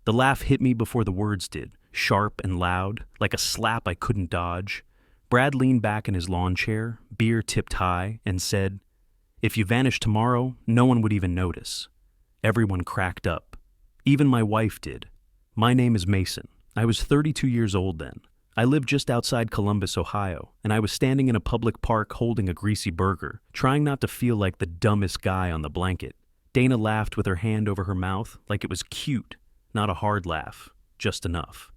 The laugh hit me before the words did, sharp and loud, like a slap I couldn't dodge. Brad leaned back in his lawn chair, beer tipped high, and said, "If you vanish tomorrow, no one would even notice." Everyone cracked up. Even my wife did. My name is Mason. I was 32 years old then. I lived just outside Columbus, Ohio, and I was standing in a public park holding a greasy burger, trying not to feel like the dumbest guy on the blanket. Dana laughed with her hand over her mouth like it was cute, not a hard laugh, just enough.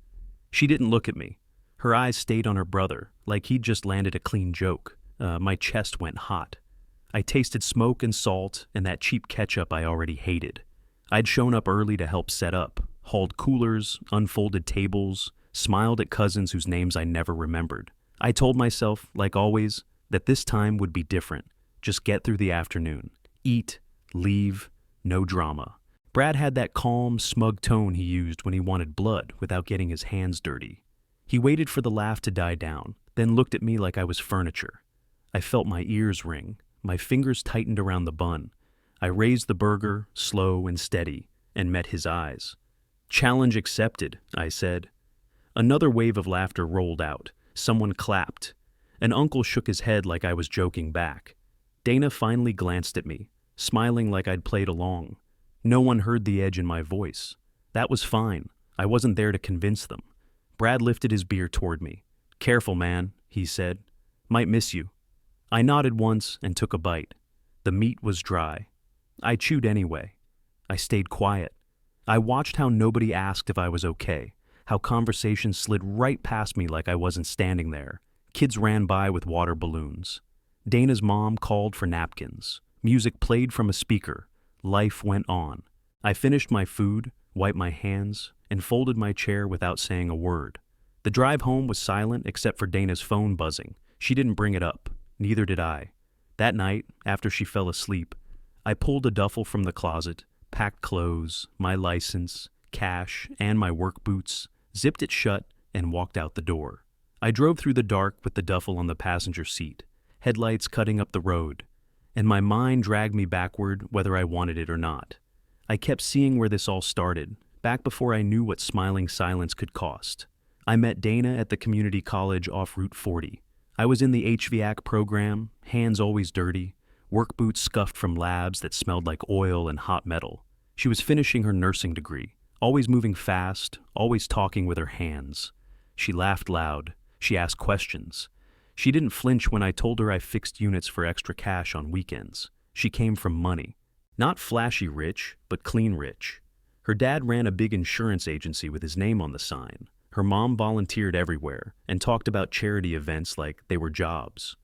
She didn't look at me. Her eyes stayed on her brother, like he'd just landed a clean joke. My chest went hot. I tasted smoke and salt and that cheap ketchup I already hated. I'd shown up early to help set up, hauled coolers, unfolded tables, smiled at cousins whose names I never remembered. I told myself, like always, that this time would be different. Just get through the afternoon. Eat, leave, no drama. Brad had that calm, smug tone he used when he wanted blood without getting his hands dirty. He waited for the laugh to die down, then looked at me like I was furniture. I felt my ears ring. My fingers tightened around the bun. I raised the burger, slow and steady, and met his eyes. "Challenge accepted," I said. Another wave of laughter rolled out. Someone clapped. An uncle shook his head like I was joking back. Dana finally glanced at me, smiling like I'd played along. No one heard the edge in my voice. That was fine. I wasn't there to convince them. Brad lifted his beer toward me. "Careful, man," he said. "Might miss you." I nodded once and took a bite. The meat was dry. I chewed anyway. I stayed quiet. I watched how nobody asked if I was okay, how conversations slid right past me like I wasn't standing there. Kids ran by with water balloons. Dana's mom called for napkins. Music played from a speaker. Life went on. I finished my food, wiped my hands, and folded my chair without saying a word. The drive home was silent except for Dana's phone buzzing. She didn't bring it up. Neither did I. That night, after she fell asleep, I pulled a duffel from the closet, packed clothes, my license, cash, and my work boots, zipped it shut, and walked out the door. I drove through the dark with the duffel on the passenger seat, headlights cutting up the road, and my mind dragged me backward whether I wanted it or not. I kept seeing where this all started, back before I knew what smiling silence could cost. I met Dana at the community college off Route 40. I was in the HVAC program, hands always dirty, work boots scuffed from labs that smelled like oil and hot metal. She was finishing her nursing degree, always moving fast, always talking with her hands. She laughed loud. She asked questions. She didn't flinch when I told her I fixed units for extra cash on weekends. She came from money. Not flashy rich, but clean rich. Her dad ran a big insurance agency with his name on the sign. Her mom volunteered everywhere and talked about charity events like they were jobs.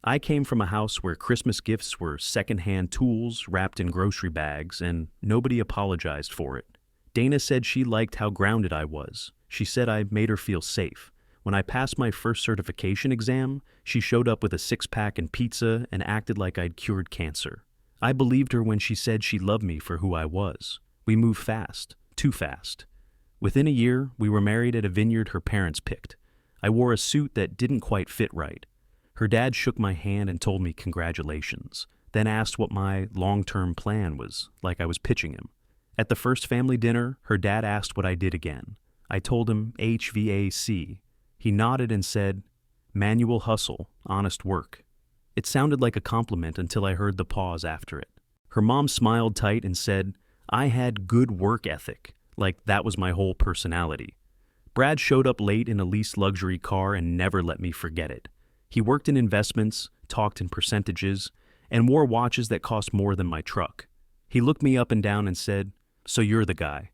I came from a house where Christmas gifts were secondhand tools wrapped in grocery bags, and nobody apologized for it. Dana said she liked how grounded I was. She said I made her feel safe. When I passed my first certification exam, she showed up with a six-pack and pizza and acted like I'd cured cancer. I believed her when she said she loved me for who I was. We moved fast, too fast. Within a year, we were married at a vineyard her parents picked. I wore a suit that didn't quite fit right. Her dad shook my hand and told me congratulations, then asked what my long-term plan was, like I was pitching him. At the first family dinner, her dad asked what I did again. I told him HVAC. He nodded and said, "Manual hustle, honest work." It sounded like a compliment until I heard the pause after it. Her mom smiled tight and said, I had good work ethic, like that was my whole personality. Brad showed up late in a leased luxury car and never let me forget it. He worked in investments, talked in percentages, and wore watches that cost more than my truck. He looked me up and down and said, "So you're the guy."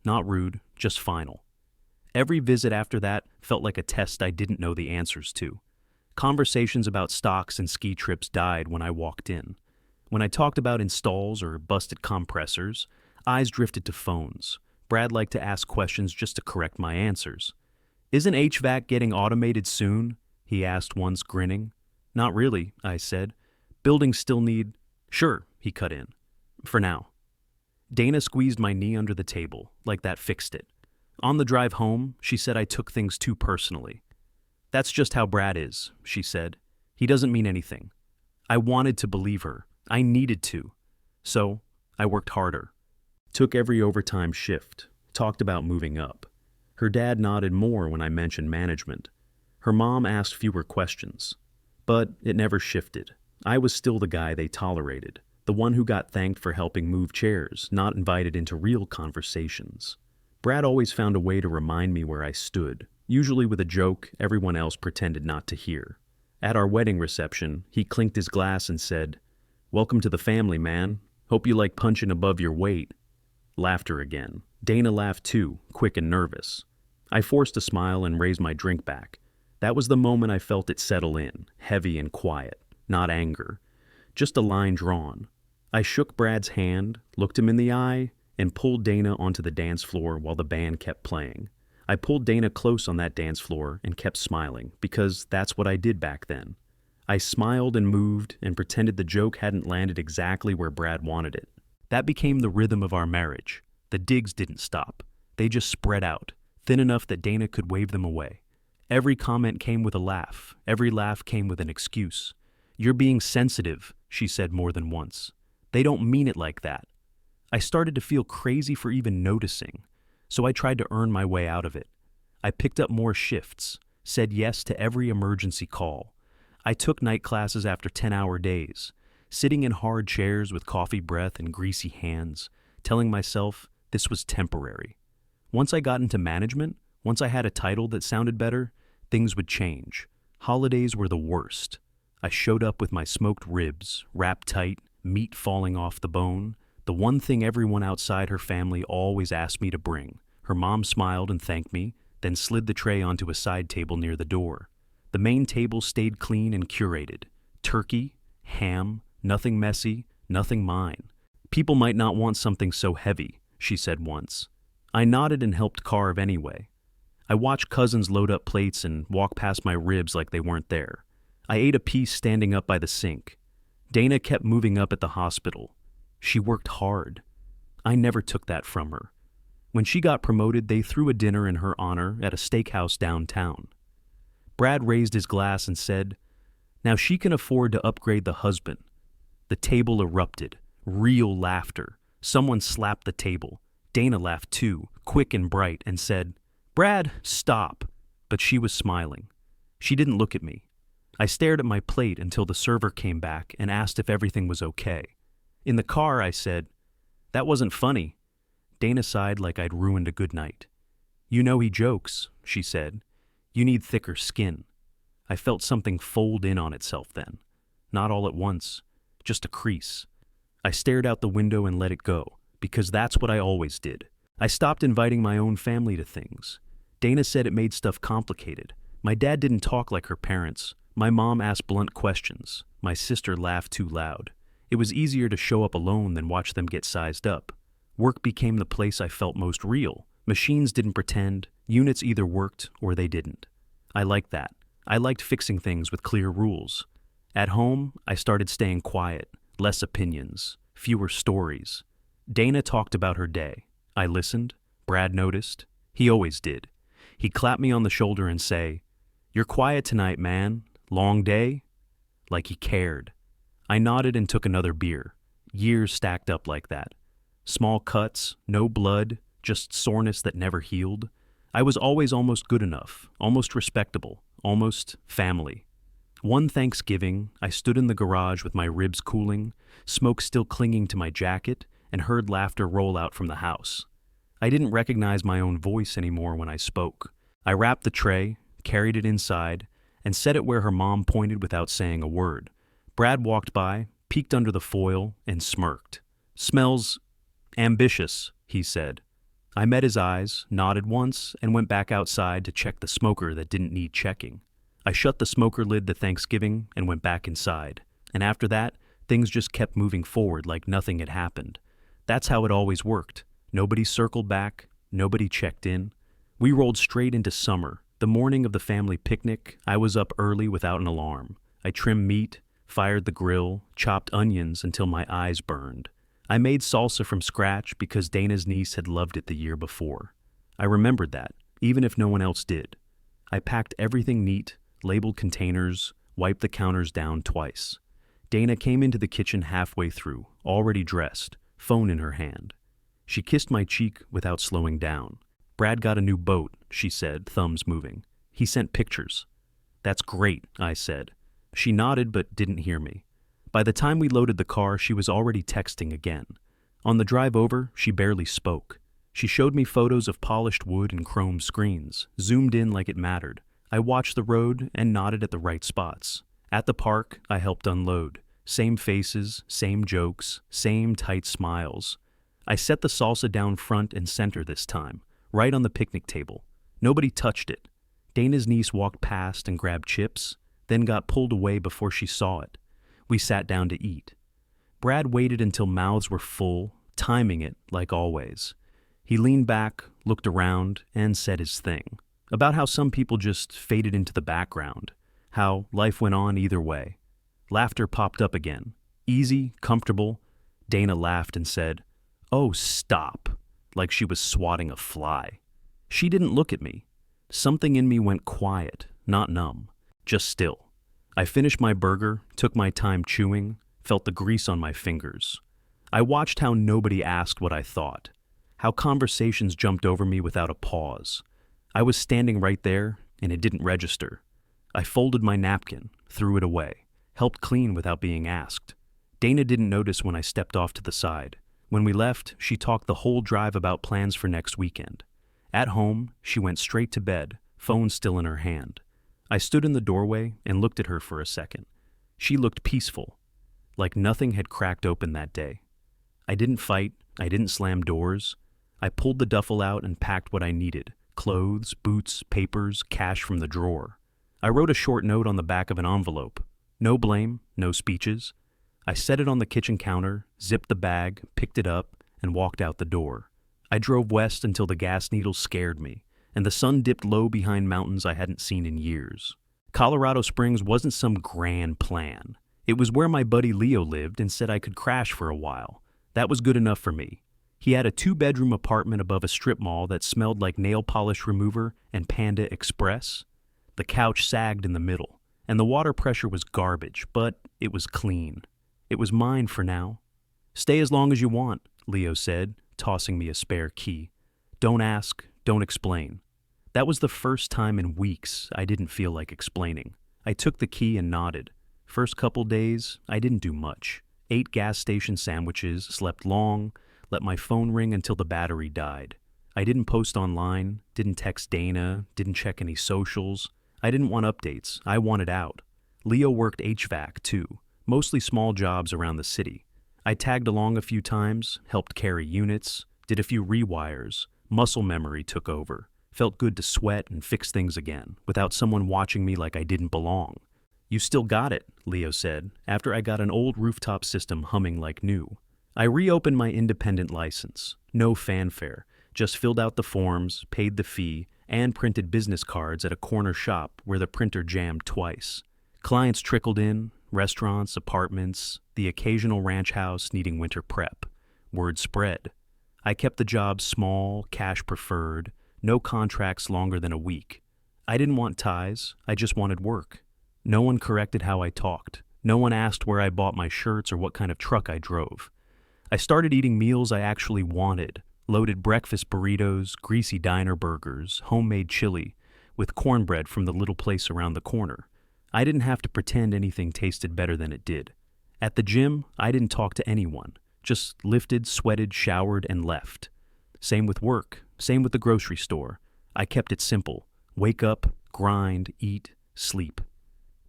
Not rude, just final. Every visit after that felt like a test I didn't know the answers to. Conversations about stocks and ski trips died when I walked in. When I talked about installs or busted compressors, eyes drifted to phones. Brad liked to ask questions just to correct my answers. "Isn't HVAC getting automated soon?" he asked once, grinning. "Not really," I said. "Buildings still need—" "Sure," he cut in. "For now." Dana squeezed my knee under the table, like that fixed it. On the drive home, she said I took things too personally. "That's just how Brad is," she said. "He doesn't mean anything." I wanted to believe her. I needed to. So, I worked harder. Took every overtime shift. talked about moving up. Her dad nodded more when I mentioned management. Her mom asked fewer questions. But it never shifted. I was still the guy they tolerated, the one who got thanked for helping move chairs, not invited into real conversations. Brad always found a way to remind me where I stood, usually with a joke everyone else pretended not to hear. At our wedding reception, he clinked his glass and said, "Welcome to the family, man. Hope you like punching above your weight." Laughter again. Dana laughed too, quick and nervous. I forced a smile and raised my drink back. That was the moment I felt it settle in, heavy and quiet, not anger. Just a line drawn. I shook Brad's hand, looked him in the eye, and pulled Dana onto the dance floor while the band kept playing. I pulled Dana close on that dance floor and kept smiling, because that's what I did back then. I smiled and moved and pretended the joke hadn't landed exactly where Brad wanted it. That became the rhythm of our marriage. The digs didn't stop. They just spread out, thin enough that Dana could wave them away. Every comment came with a laugh. Every laugh came with an excuse. "You're being sensitive," she said more than once. "They don't mean it like that." I started to feel crazy for even noticing, so I tried to earn my way out of it. I picked up more shifts, said yes to every emergency call. I took night classes after 10-hour days, sitting in hard chairs with coffee breath and greasy hands, telling myself this was temporary. Once I got into management, once I had a title that sounded better, things would change. Holidays were the worst. I showed up with my smoked ribs, wrapped tight, meat falling off the bone, the one thing everyone outside her family always asked me to bring. Her mom smiled and thanked me, then slid the tray onto a side table near the door. The main table stayed clean and curated. Turkey, ham, nothing messy, nothing mine. "People might not want something so heavy," she said once. I nodded and helped carve anyway. I watched cousins load up plates and walk past my ribs like they weren't there. I ate a piece standing up by the sink. Dana kept moving up at the hospital. She worked hard. I never took that from her. When she got promoted, they threw a dinner in her honor at a steakhouse downtown. Brad raised his glass and said, "Now she can afford to upgrade the husband." The table erupted. Real laughter. Someone slapped the table. Dana laughed too, quick and bright, and said, "Brad, stop." But she was smiling. She didn't look at me. I stared at my plate until the server came back and asked if everything was okay. In the car, I said, "That wasn't funny." Dana sighed like I'd ruined a good night. "You know he jokes," she said. "You need thicker skin." I felt something fold in on itself then. Not all at once, just a crease. I stared out the window and let it go, because that's what I always did. I stopped inviting my own family to things. Dana said it made stuff complicated. My dad didn't talk like her parents. My mom asked blunt questions. My sister laughed too loud. It was easier to show up alone than watch them get sized up. Work became the place I felt most real. Machines didn't pretend. Units either worked or they didn't. I liked that. I liked fixing things with clear rules. At home, I started staying quiet. Less opinions. Fewer stories. Dana talked about her day. I listened. Brad noticed. He always did. He'd clap me on the shoulder and say, "You're quiet tonight, man. Long day?" Like he cared. I nodded and took another beer. Years stacked up like that. Small cuts, no blood, just soreness that never healed. I was always almost good enough, almost respectable, almost family. One Thanksgiving, I stood in the garage with my ribs cooling, smoke still clinging to my jacket, and heard laughter roll out from the house. I didn't recognize my own voice anymore when I spoke. I wrapped the tray, carried it inside, and set it where her mom pointed without saying a word. Brad walked by, peeked under the foil, and smirked. "Smells ambitious," he said. I met his eyes, nodded once, and went back outside to check the smoker that didn't need checking. I shut the smoker lid to Thanksgiving and went back inside. And after that, things just kept moving forward like nothing had happened. That's how it always worked. Nobody circled back, nobody checked in. We rolled straight into summer. The morning of the family picnic, I was up early without an alarm. I trimmed meat, fired the grill, chopped onions until my eyes burned. I made salsa from scratch because Dana's niece had loved it the year before. I remembered that, even if no one else did. I packed everything neat, labeled containers, wiped the counters down twice. Dana came into the kitchen halfway through, already dressed, phone in her hand. She kissed my cheek without slowing down. Brad got a new boat, she said, thumbs moving. He sent pictures. That's great, I said. She nodded but didn't hear me. By the time we loaded the car, she was already texting again. On the drive over, she barely spoke. She showed me photos of polished wood and chrome screens, zoomed in like it mattered. I watched the road and nodded at the right spots. At the park, I helped unload. Same faces, same jokes, same tight smiles. I set the salsa down front and center this time, right on the picnic table. Nobody touched it. Dana's niece walked past and grabbed chips, then got pulled away before she saw it. We sat down to eat. Brad waited until mouths were full, timing it like always. He leaned back, looked around, and said his thing, about how some people just faded into the background, how life went on either way. Laughter popped up again. Easy, comfortable. Dana laughed and said, "Oh, stop," like she was swatting a fly. She didn't look at me. Something in me went quiet, not numb, just still. I finished my burger, took my time chewing, felt the grease on my fingers. I watched how nobody asked what I thought, how conversations jumped over me without a pause. I was standing right there, and it didn't register. I folded my napkin, threw it away, helped clean without being asked. Dana didn't notice when I stepped off to the side. When we left, she talked the whole drive about plans for next weekend. At home, she went straight to bed, phone still in her hand. I stood in the doorway and looked at her for a second. She looked peaceful, like nothing had cracked open that day. I didn't fight, I didn't slam doors. I pulled the duffel out and packed what I needed: clothes, boots, papers, cash from the drawer. I wrote a short note on the back of an envelope. No blame, no speeches. I set it on the kitchen counter, zipped the bag, picked it up, and walked out the door. I drove west until the gas needles scared me, and the sun dipped low behind mountains I hadn't seen in years. Colorado Springs wasn't some grand plan. It was where my buddy Leo lived and said I could crash for a while. That was good enough for me. He had a 2-bedroom apartment above a strip mall that smelled like nail polish remover and Panda Express. The couch sagged in the middle, and the water pressure was garbage, but it was clean. It was mine for now. "Stay as long as you want," Leo said, tossing me a spare key. "Don't ask, don't explain." That was the first time in weeks I didn't feel like explaining. I took the key and nodded. First couple days, I didn't do much. Ate gas station sandwiches, slept long, let my phone ring until the battery died. I didn't post online, didn't text Dana, didn't check any socials. I didn't want updates. I wanted out. Leo worked HVAC, too, mostly small jobs around the city. I tagged along a few times, helped carry units, did a few rewires. Muscle memory took over. Felt good to sweat and fix things again, without someone watching me like I didn't belong. "You still got it," Leo said, after I got an old rooftop system humming like new. I reopened my independent license. No fanfare, just filled out the forms, paid the fee, and printed business cards at a corner shop where the printer jammed twice. Clients trickled in, restaurants, apartments, the occasional ranch house needing winter prep. Word spread. I kept the job small, cash preferred, no contracts longer than a week. I didn't want ties, I just wanted work. No one corrected how I talked. No one asked where I bought my shirts or what kind of truck I drove. I started eating meals I actually wanted. Loaded breakfast burritos, greasy diner burgers, homemade chili, with cornbread from the little place around the corner. I didn't have to pretend anything tasted better than it did. At the gym, I didn't talk to anyone. Just lifted, sweated, showered, and left. Same with work. Same with the grocery store. I kept it simple. Wake up, grind, eat, sleep.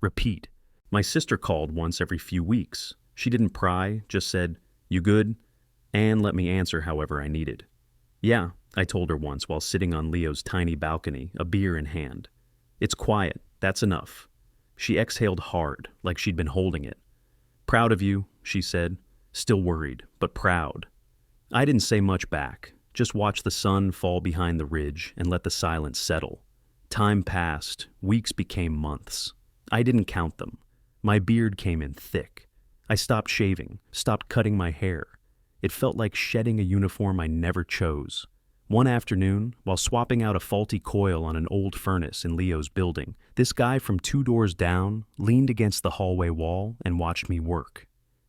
Repeat. My sister called once every few weeks. She didn't pry, just said, "You good?" and let me answer however I needed. "Yeah," I told her once while sitting on Leo's tiny balcony, a beer in hand. "It's quiet. That's enough." She exhaled hard, like she'd been holding it. "Proud of you," she said. Still worried, but proud. I didn't say much back, just watched the sun fall behind the ridge and let the silence settle. Time passed, weeks became months. I didn't count them. My beard came in thick. I stopped shaving, stopped cutting my hair. It felt like shedding a uniform I never chose. One afternoon, while swapping out a faulty coil on an old furnace in Leo's building, this guy from 2 doors down leaned against the hallway wall and watched me work.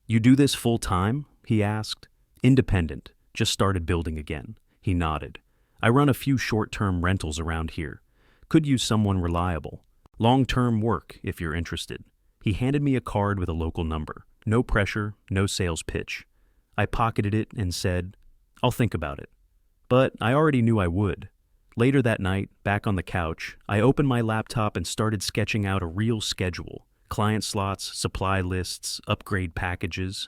"You do this full time?" he asked. "Independent. Just started building again. He nodded. I run a few short-term rentals around here. Could use someone reliable. Long-term work, if you're interested. He handed me a card with a local number. No pressure, no sales pitch. I pocketed it and said, "I'll think about it." But I already knew I would. Later that night, back on the couch, I opened my laptop and started sketching out a real schedule. Client slots, supply lists, upgrade packages.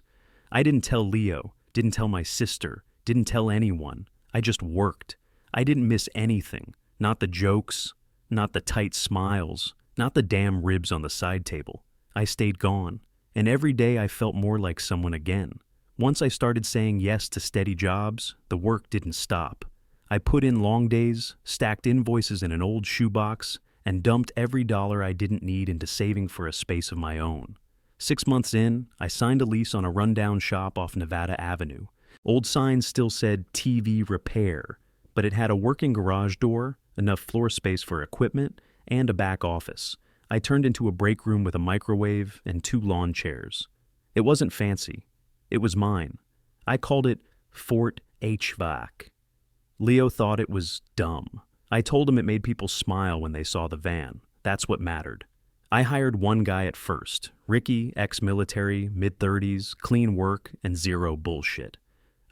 I didn't tell Leo, didn't tell my sister, didn't tell anyone. I just worked. I didn't miss anything. Not the jokes, not the tight smiles, not the damn ribs on the side table. I stayed gone, and every day I felt more like someone again. Once I started saying yes to steady jobs, the work didn't stop. I put in long days, stacked invoices in an old shoebox, and dumped every dollar I didn't need into saving for a space of my own. 6 months in, I signed a lease on a rundown shop off Nevada Avenue. Old signs still said TV repair, but it had a working garage door, enough floor space for equipment, and a back office. I turned into a break room with a microwave and 2 lawn chairs. It wasn't fancy. It was mine. I called it Fort HVAC. Leo thought it was dumb. I told him it made people smile when they saw the van. That's what mattered. I hired one guy at first, Ricky, ex-military, mid-30s, clean work, and zero bullshit.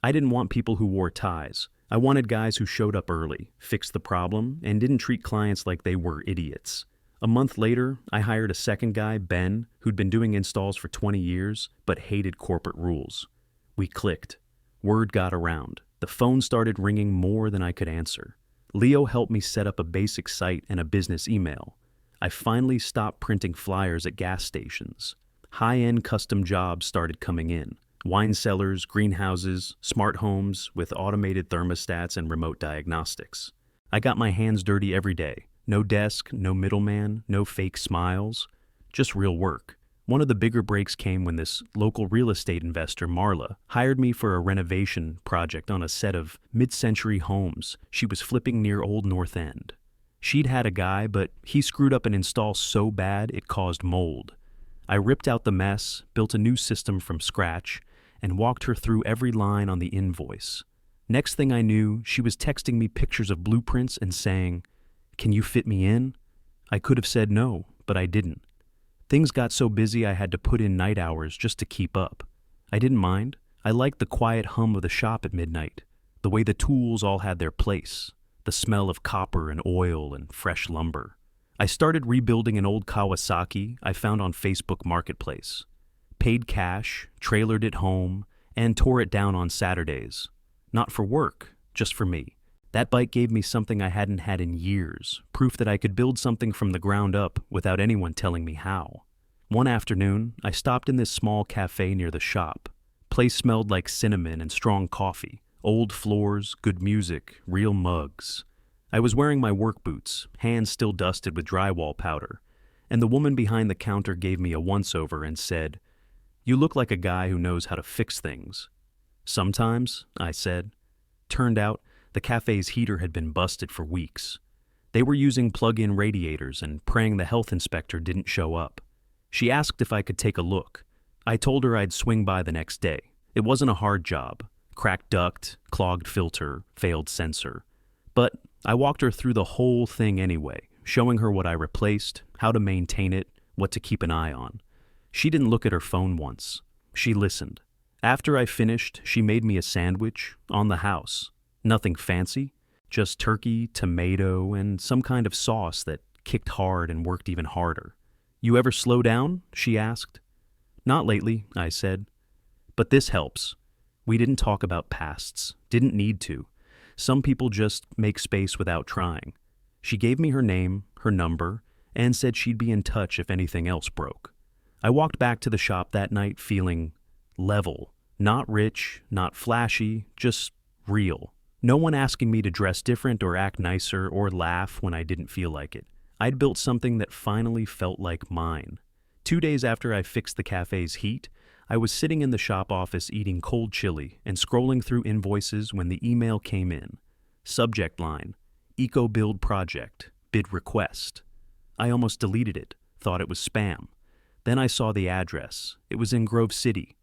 I didn't want people who wore ties. I wanted guys who showed up early, fixed the problem, and didn't treat clients like they were idiots. A month later, I hired a second guy, Ben, who'd been doing installs for 20 years, but hated corporate rules. We clicked. Word got around. The phone started ringing more than I could answer. Leo helped me set up a basic site and a business email. I finally stopped printing flyers at gas stations. High-end custom jobs started coming in. Wine cellars, greenhouses, smart homes with automated thermostats and remote diagnostics. I got my hands dirty every day. No desk, no middleman, no fake smiles, just real work. One of the bigger breaks came when this local real estate investor, Marla, hired me for a renovation project on a set of mid-century homes she was flipping near Old North End. She'd had a guy, but he screwed up an install so bad it caused mold. I ripped out the mess, built a new system from scratch, and walked her through every line on the invoice. Next thing I knew, she was texting me pictures of blueprints and saying, "Can you fit me in?" I could have said no, but I didn't. Things got so busy I had to put in night hours just to keep up. I didn't mind. I liked the quiet hum of the shop at midnight, the way the tools all had their place, the smell of copper and oil and fresh lumber. I started rebuilding an old Kawasaki I found on Facebook Marketplace. Paid cash, trailered it home, and tore it down on Saturdays. Not for work, just for me. That bike gave me something I hadn't had in years, proof that I could build something from the ground up without anyone telling me how. One afternoon, I stopped in this small cafe near the shop. Place smelled like cinnamon and strong coffee, old floors, good music, real mugs. I was wearing my work boots, hands still dusted with drywall powder, and the woman behind the counter gave me a once-over and said, "You look like a guy who knows how to fix things." "Sometimes," I said. Turned out, the cafe's heater had been busted for weeks. They were using plug-in radiators and praying the health inspector didn't show up. She asked if I could take a look. I told her I'd swing by the next day. It wasn't a hard job. Cracked duct, clogged filter, failed sensor. But I walked her through the whole thing anyway, showing her what I replaced, how to maintain it, what to keep an eye on. She didn't look at her phone once. She listened. After I finished, she made me a sandwich on the house. Nothing fancy, just turkey, tomato, and some kind of sauce that kicked hard and worked even harder. "You ever slow down?" she asked. "Not lately," I said. "But this helps." We didn't talk about pasts, didn't need to. Some people just make space without trying. She gave me her name, her number, and said she'd be in touch if anything else broke. I walked back to the shop that night feeling level, not rich, not flashy, just real. No one asking me to dress different or act nicer or laugh when I didn't feel like it. I'd built something that finally felt like mine. 2 days after I fixed the cafe's heat, I was sitting in the shop office eating cold chili and scrolling through invoices when the email came in. Subject line, Eco Build Project, bid request. I almost deleted it, thought it was spam. Then I saw the address. It was in Grove City,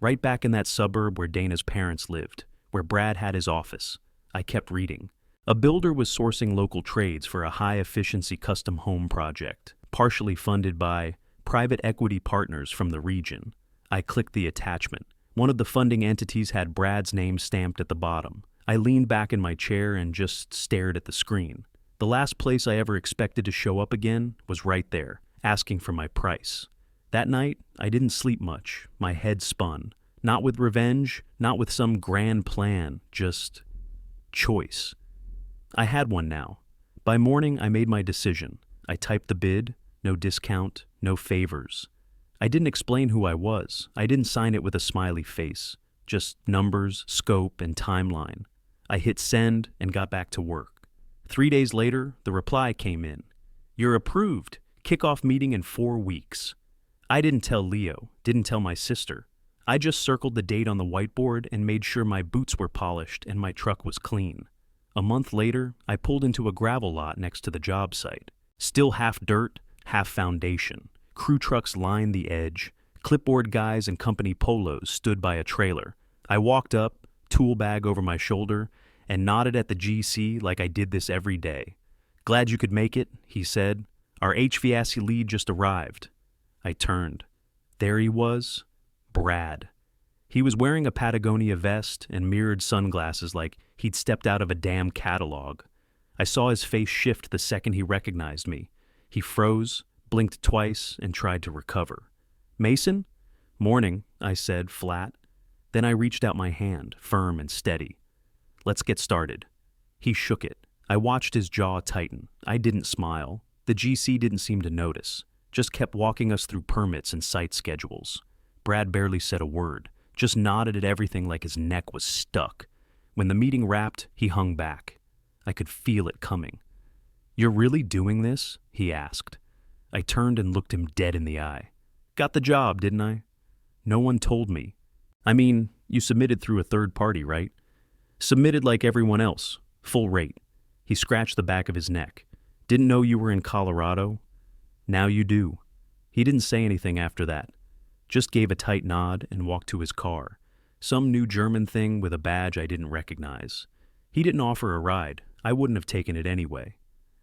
right back in that suburb where Dana's parents lived, where Brad had his office. I kept reading. A builder was sourcing local trades for a high-efficiency custom home project, partially funded by private equity partners from the region. I clicked the attachment. One of the funding entities had Brad's name stamped at the bottom. I leaned back in my chair and just stared at the screen. The last place I ever expected to show up again was right there, asking for my price. That night, I didn't sleep much. My head spun. Not with revenge, not with some grand plan, just choice. I had one now. By morning, I made my decision. I typed the bid, no discount, no favors. I didn't explain who I was. I didn't sign it with a smiley face. Just numbers, scope, and timeline. I hit send and got back to work. 3 days later, the reply came in. You're approved. Kickoff meeting in 4 weeks. I didn't tell Leo, didn't tell my sister. I just circled the date on the whiteboard and made sure my boots were polished and my truck was clean. A month later, I pulled into a gravel lot next to the job site. Still half dirt, half foundation. Crew trucks lined the edge. Clipboard guys in company polos stood by a trailer. I walked up, tool bag over my shoulder, and nodded at the GC like I did this every day. Glad you could make it, he said. Our HVAC lead just arrived. I turned. There he was, Brad. He was wearing a Patagonia vest and mirrored sunglasses like he'd stepped out of a damn catalog. I saw his face shift the second he recognized me. He froze, blinked twice, and tried to recover. Mason? Morning, I said, flat. Then I reached out my hand, firm and steady. Let's get started. He shook it. I watched his jaw tighten. I didn't smile. The GC didn't seem to notice. Just kept walking us through permits and site schedules. Brad barely said a word, just nodded at everything like his neck was stuck. When the meeting wrapped, he hung back. I could feel it coming. You're really doing this? He asked. I turned and looked him dead in the eye. Got the job, didn't I? No one told me. I mean, you submitted through a third party, right? Submitted like everyone else. Full rate. He scratched the back of his neck. Didn't know you were in Colorado? Now you do. He didn't say anything after that. Just gave a tight nod and walked to his car. Some new German thing with a badge I didn't recognize. He didn't offer a ride. I wouldn't have taken it anyway.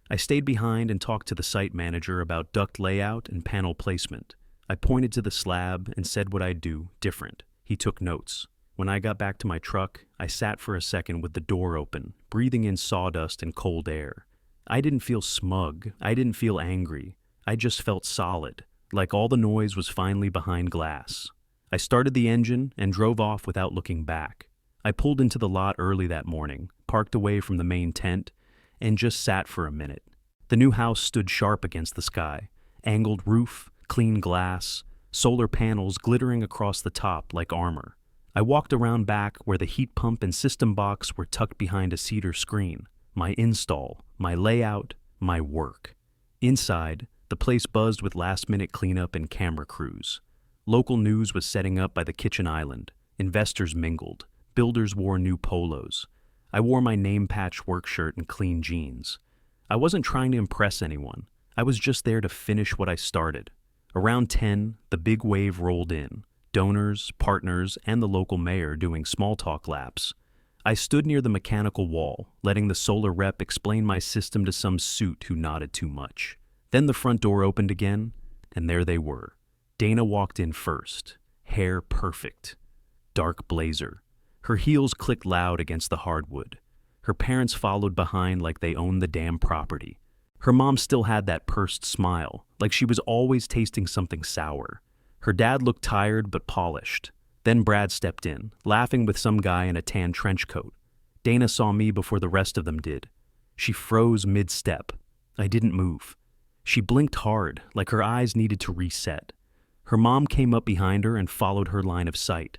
I stayed behind and talked to the site manager about duct layout and panel placement. I pointed to the slab and said what I'd do different. He took notes. When I got back to my truck, I sat for a second with the door open, breathing in sawdust and cold air. I didn't feel smug. I didn't feel angry. I just felt solid, like all the noise was finally behind glass. I started the engine and drove off without looking back. I pulled into the lot early that morning, parked away from the main tent, and just sat for a minute. The new house stood sharp against the sky. Angled roof, clean glass, solar panels glittering across the top like armor. I walked around back where the heat pump and system box were tucked behind a cedar screen. My install, my layout, my work. Inside, the place buzzed with last-minute cleanup and camera crews. Local news was setting up by the kitchen island. Investors mingled. Builders wore new polos. I wore my name patch work shirt and clean jeans. I wasn't trying to impress anyone. I was just there to finish what I started. Around 10, the big wave rolled in. Donors, partners, and the local mayor doing small talk laps. I stood near the mechanical wall, letting the solar rep explain my system to some suit who nodded too much. Then the front door opened again, and there they were. Dana walked in first, hair perfect. Dark blazer. Her heels clicked loud against the hardwood. Her parents followed behind like they owned the damn property. Her mom still had that pursed smile, like she was always tasting something sour. Her dad looked tired but polished. Then Brad stepped in, laughing with some guy in a tan trench coat. Dana saw me before the rest of them did. She froze mid-step. I didn't move. She blinked hard, like her eyes needed to reset. Her mom came up behind her and followed her line of sight.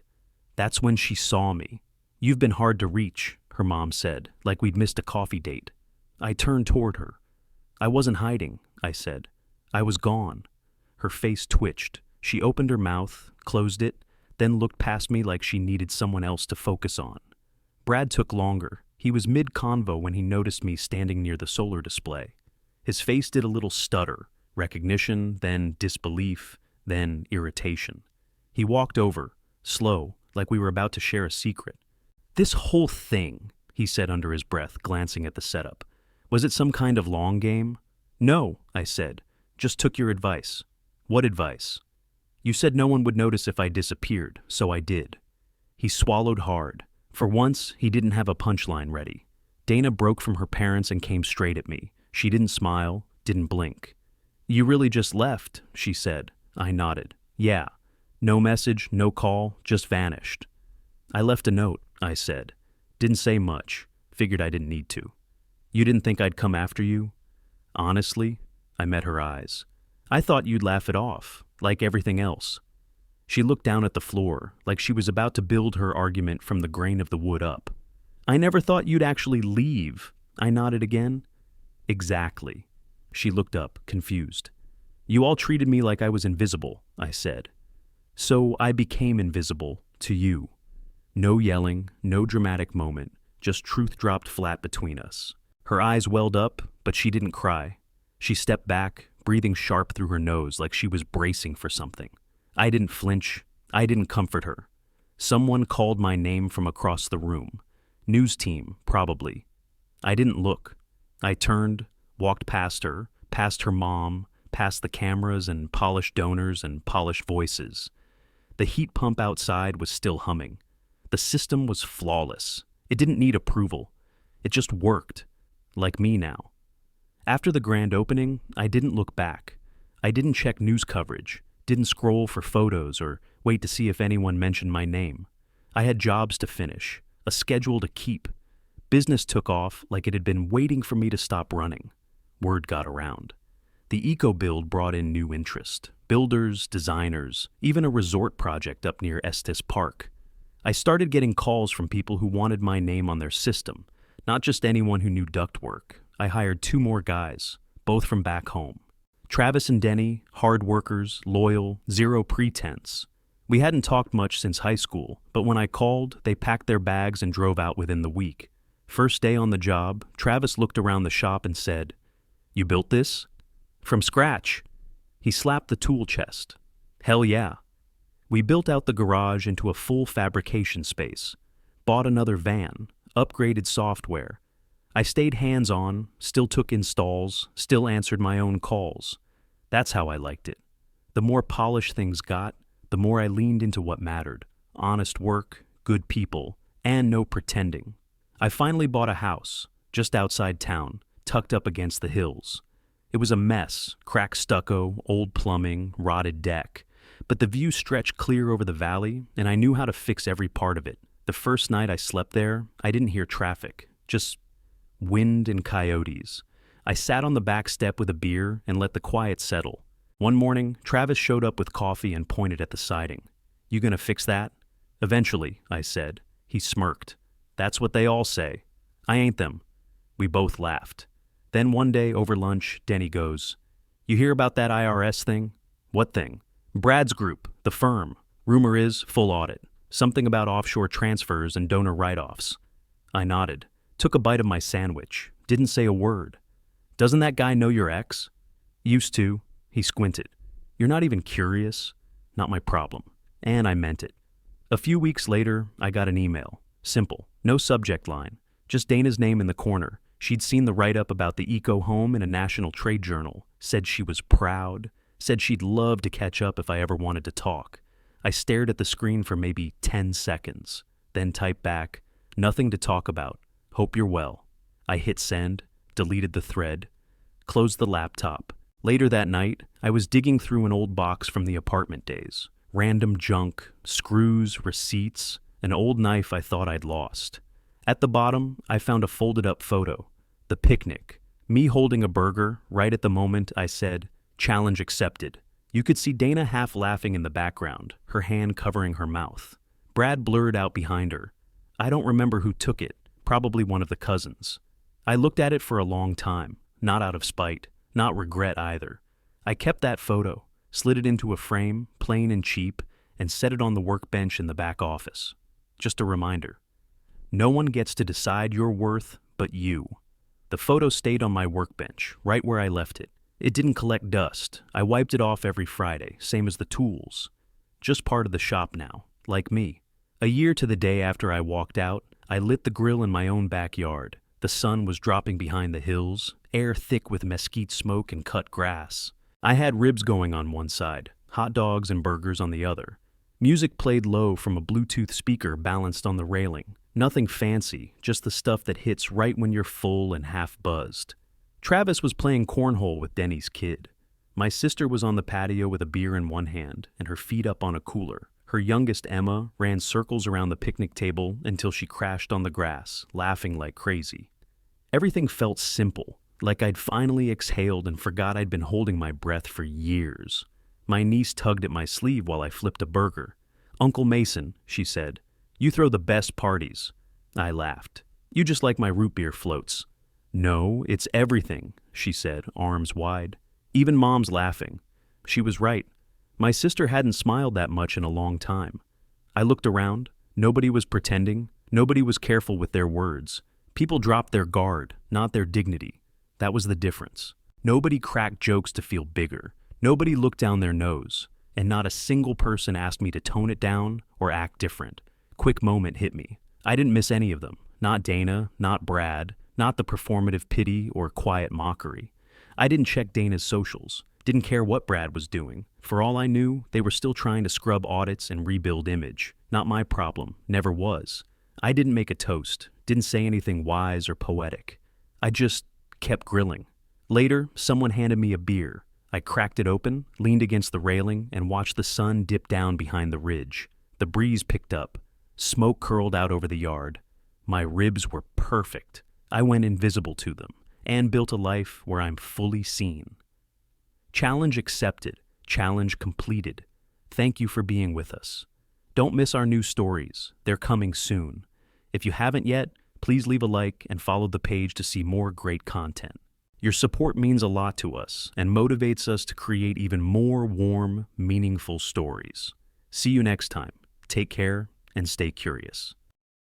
That's when she saw me. You've been hard to reach, her mom said, like we'd missed a coffee date. I turned toward her. I wasn't hiding, I said. I was gone. Her face twitched. She opened her mouth, closed it, then looked past me like she needed someone else to focus on. Brad took longer. He was mid-convo when he noticed me standing near the solar display. His face did a little stutter, recognition, then disbelief, then irritation. He walked over, slow, like we were about to share a secret. "This whole thing," he said under his breath, glancing at the setup. "Was it some kind of long game?" "No," I said. "Just took your advice." "What advice?" "You said no one would notice if I disappeared, so I did." He swallowed hard. For once, he didn't have a punchline ready. Dana broke from her parents and came straight at me. She didn't smile, didn't blink. "You really just left," she said. I nodded. "Yeah. No message, no call, just vanished." "I left a note," I said. Didn't say much. Figured I didn't need to. "You didn't think I'd come after you?" "Honestly?" I met her eyes. "I thought you'd laugh it off, like everything else." She looked down at the floor, like she was about to build her argument from the grain of the wood up. "I never thought you'd actually leave." I nodded again. "Exactly." She looked up, confused. "You all treated me like I was invisible," I said. "So I became invisible to you." No yelling, no dramatic moment, just truth dropped flat between us. Her eyes welled up, but she didn't cry. She stepped back, breathing sharp through her nose like she was bracing for something. I didn't flinch. I didn't comfort her. Someone called my name from across the room. News team, probably. I didn't look. I turned, walked past her mom, past the cameras and polished donors and polished voices. The heat pump outside was still humming. The system was flawless. It didn't need approval. It just worked. Like me now. After the grand opening, I didn't look back. I didn't check news coverage, didn't scroll for photos or wait to see if anyone mentioned my name. I had jobs to finish, a schedule to keep. Business took off like it had been waiting for me to stop running. Word got around. The eco-build brought in new interest. Builders, designers, even a resort project up near Estes Park. I started getting calls from people who wanted my name on their system, not just anyone who knew ductwork. I hired 2 more guys, both from back home. Travis and Denny, hard workers, loyal, zero pretense. We hadn't talked much since high school, but when I called, they packed their bags and drove out within the week. First day on the job, Travis looked around the shop and said, "You built this?" "From scratch." He slapped the tool chest. "Hell yeah." We built out the garage into a full fabrication space, bought another van, upgraded software. I stayed hands-on, still took installs, still answered my own calls. That's how I liked it. The more polished things got, the more I leaned into what mattered. Honest work, good people, and no pretending. I finally bought a house, just outside town, tucked up against the hills. It was a mess, cracked stucco, old plumbing, rotted deck. But the view stretched clear over the valley, and I knew how to fix every part of it. The first night I slept there, I didn't hear traffic, just wind and coyotes. I sat on the back step with a beer and let the quiet settle. One morning, Travis showed up with coffee and pointed at the siding. "You gonna fix that?" "Eventually," I said. He smirked. "That's what they all say." "I ain't them." We both laughed. Then one day over lunch, Denny goes, "You hear about that IRS thing?" "What thing?" "Brad's group, the firm. Rumor is, full audit. Something about offshore transfers and donor write-offs." I nodded, took a bite of my sandwich, didn't say a word. "Doesn't that guy know your ex?" "Used to." He squinted. "You're not even curious?" "Not my problem." And I meant it. A few weeks later, I got an email. Simple. No subject line. Just Dana's name in the corner. She'd seen the write-up about the eco home in a national trade journal. Said she was proud. Said she'd love to catch up if I ever wanted to talk. I stared at the screen for maybe 10 seconds. Then typed back, "Nothing to talk about. Hope you're well." I hit send, deleted the thread, closed the laptop. Later that night, I was digging through an old box from the apartment days. Random junk, screws, receipts, an old knife I thought I'd lost. At the bottom, I found a folded-up photo. The picnic. Me holding a burger. Right at the moment, I said, "Challenge accepted." You could see Dana half laughing in the background, her hand covering her mouth. Brad blurred out behind her. I don't remember who took it. Probably one of the cousins. I looked at it for a long time, not out of spite, not regret either. I kept that photo, slid it into a frame, plain and cheap, and set it on the workbench in the back office. Just a reminder. No one gets to decide your worth but you. The photo stayed on my workbench, right where I left it. It didn't collect dust. I wiped it off every Friday, same as the tools. Just part of the shop now, like me. A year to the day after I walked out, I lit the grill in my own backyard. The sun was dropping behind the hills, air thick with mesquite smoke and cut grass. I had ribs going on one side, hot dogs and burgers on the other. Music played low from a Bluetooth speaker balanced on the railing. Nothing fancy, just the stuff that hits right when you're full and half buzzed. Travis was playing cornhole with Denny's kid. My sister was on the patio with a beer in one hand and her feet up on a cooler. Her youngest, Emma, ran circles around the picnic table until she crashed on the grass, laughing like crazy. Everything felt simple, like I'd finally exhaled and forgot I'd been holding my breath for years. My niece tugged at my sleeve while I flipped a burger. "Uncle Mason," she said, "you throw the best parties." I laughed. "You just like my root beer floats." "No, it's everything," she said, arms wide. Even Mom's laughing. She was right. My sister hadn't smiled that much in a long time. I looked around. Nobody was pretending. Nobody was careful with their words. People dropped their guard, not their dignity. That was the difference. Nobody cracked jokes to feel bigger. Nobody looked down their nose. And not a single person asked me to tone it down or act different. Quick moment hit me. I didn't miss any of them. Not Dana, not Brad, not the performative pity or quiet mockery. I didn't check Dana's socials. Didn't care what Brad was doing. For all I knew, they were still trying to scrub audits and rebuild image. Not my problem. Never was. I didn't make a toast. Didn't say anything wise or poetic. I just kept grilling. Later, someone handed me a beer. I cracked it open, leaned against the railing, and watched the sun dip down behind the ridge. The breeze picked up. Smoke curled out over the yard. My ribs were perfect. I went invisible to them and built a life where I'm fully seen. Challenge accepted. Challenge completed. Thank you for being with us. Don't miss our new stories. They're coming soon. If you haven't yet, please leave a like and follow the page to see more great content. Your support means a lot to us and motivates us to create even more warm, meaningful stories. See you next time. Take care and stay curious.